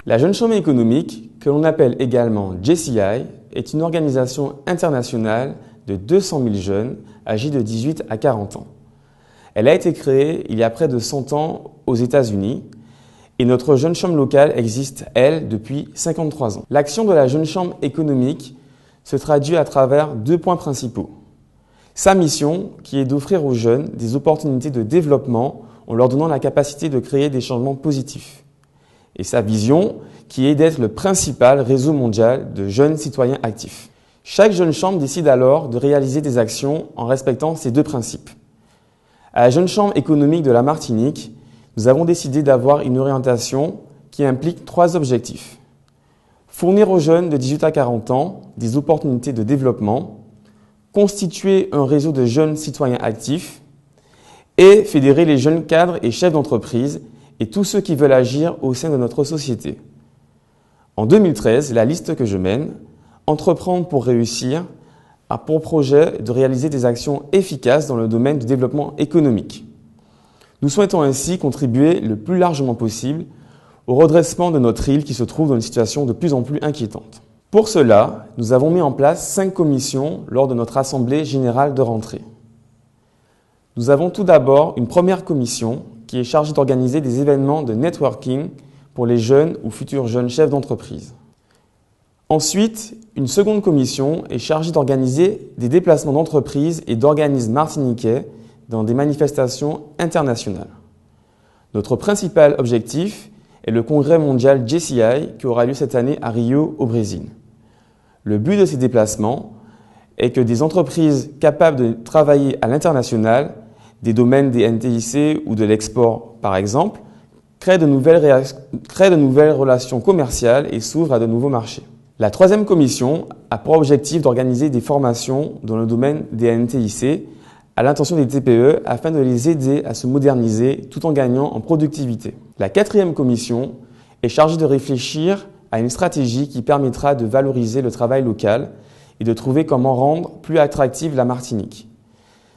La Jeune Chambre économique, que l'on appelle également JCI, est une organisation internationale de 200 000 jeunes âgés de 18 à 40 ans. Elle a été créée il y a près de 100 ans aux États-Unis et notre Jeune Chambre locale existe, elle, depuis 53 ans. L'action de la Jeune Chambre économique se traduit à travers 2 points principaux. Sa mission, qui est d'offrir aux jeunes des opportunités de développement en leur donnant la capacité de créer des changements positifs. Et sa vision, qui est d'être le principal réseau mondial de jeunes citoyens actifs. Chaque Jeune Chambre décide alors de réaliser des actions en respectant ces 2 principes. À la Jeune Chambre économique de la Martinique, nous avons décidé d'avoir une orientation qui implique 3 objectifs. Fournir aux jeunes de 18 à 40 ans des opportunités de développement, constituer un réseau de jeunes citoyens actifs et fédérer les jeunes cadres et chefs d'entreprise et tous ceux qui veulent agir au sein de notre société. En 2013, la liste que je mène, Entreprendre pour réussir, a pour projet de réaliser des actions efficaces dans le domaine du développement économique. Nous souhaitons ainsi contribuer le plus largement possible au redressement de notre île qui se trouve dans une situation de plus en plus inquiétante. Pour cela, nous avons mis en place 5 commissions lors de notre Assemblée générale de rentrée. Nous avons tout d'abord une première commission qui est chargée d'organiser des événements de networking pour les jeunes ou futurs jeunes chefs d'entreprise. Ensuite, une seconde commission est chargée d'organiser des déplacements d'entreprises et d'organismes martiniquais dans des manifestations internationales. Notre principal objectif est le congrès mondial JCI qui aura lieu cette année à Rio, au Brésil. Le but de ces déplacements est que des entreprises capables de travailler à l'international, des domaines des NTIC ou de l'export par exemple, créent de nouvelles relations commerciales et s'ouvrent à de nouveaux marchés. La troisième commission a pour objectif d'organiser des formations dans le domaine des NTIC à l'intention des TPE afin de les aider à se moderniser tout en gagnant en productivité. La quatrième commission est chargée de réfléchir à une stratégie qui permettra de valoriser le travail local et de trouver comment rendre plus attractive la Martinique.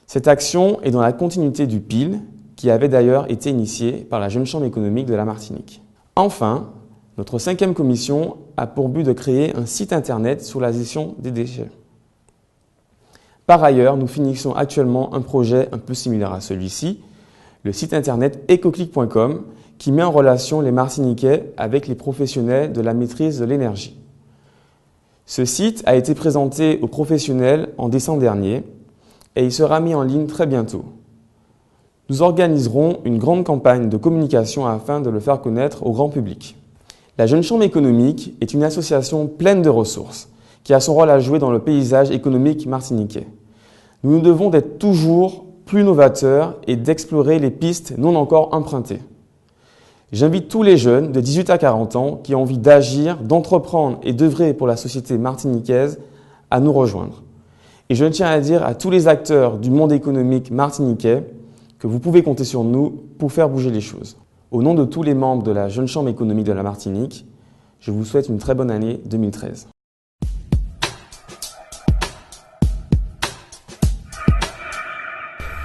Cette action est dans la continuité du PIL, qui avait d'ailleurs été initié par la Jeune Chambre économique de la Martinique. Enfin, notre 5e commission a pour but de créer un site internet sur la gestion des déchets. Par ailleurs, nous finissons actuellement un projet un peu similaire à celui-ci, le site internet ecoclick.com, qui met en relation les Martiniquais avec les professionnels de la maîtrise de l'énergie. Ce site a été présenté aux professionnels en décembre dernier et il sera mis en ligne très bientôt. Nous organiserons une grande campagne de communication afin de le faire connaître au grand public. La Jeune Chambre économique est une association pleine de ressources qui a son rôle à jouer dans le paysage économique martiniquais. Nous devons d'être toujours plus novateurs et d'explorer les pistes non encore empruntées. J'invite tous les jeunes de 18 à 40 ans qui ont envie d'agir, d'entreprendre et d'œuvrer pour la société martiniquaise à nous rejoindre. Et je tiens à dire à tous les acteurs du monde économique martiniquais que vous pouvez compter sur nous pour faire bouger les choses. Au nom de tous les membres de la Jeune Chambre économique de la Martinique, je vous souhaite une très bonne année 2013.